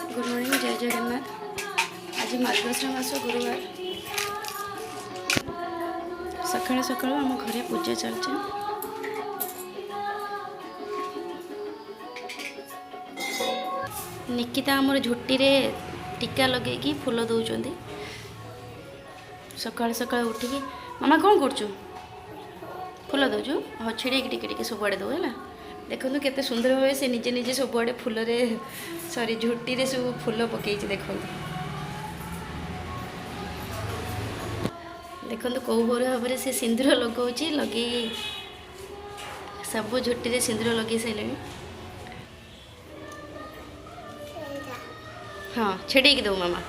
Good morning, जय जगन्नाथ। आज मार्गशीर मास गुरुवार सकाळ सकाळ आम घरे पूजा चलছে। निकिता आमर झुटी रे टीका लगे फूल दौरान सकाळ सकाळ उठिकी मामा कौन कर फूल दौचु हाँ छिड़े टिके सबुआड़े दौ है। देखो केते सुंदर भाव से निजे निजे सबुआड़े फूल रे सॉरी झुटी रे सब फूल पकई देखो देखो कौ भाव से सिंदूर लगाऊँ लगे सब झुटी रे सिंदूर लगे सारे। हाँ छिड़े दो मामा।